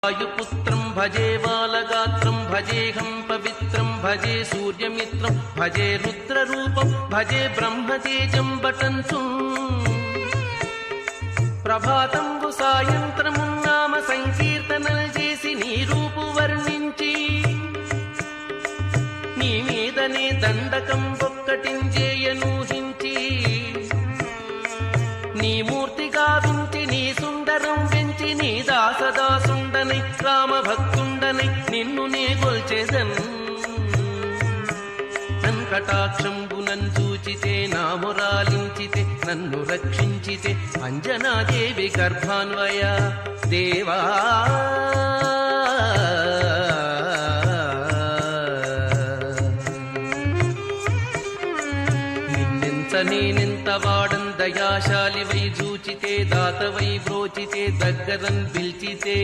वायुपुत्रं भजे बालगात्रं भजेऽहं पवित्रं भजे सूर्यमित्रं भजे रुद्ररूपं भजे ब्रह्मतेजं बटन्तु ప్రభాతంబు సాయంత్రమున్నామ సంకీర్తనలు చేసి నీ రూపు వర్ణించి నీ మీదనే దండకం ఒక్కటించేయనూహించి నీ మూర్తి గావించి నీ సుందరం పెంచి నీ దాసదాసుండనై రామభక్తుండనై నిన్ను నే గొల్చెదన్ కటాక్షంబునన్ చూచితే నామురాలించితే నన్ను రక్షించితే అంజనాదేవి గర్భాన్వయ దేవా నిన్నెంత నేనెంత వాడం దయాశాలి వై చూచితే దాతవై బ్రోచితే దగ్గరన్ పిల్చితే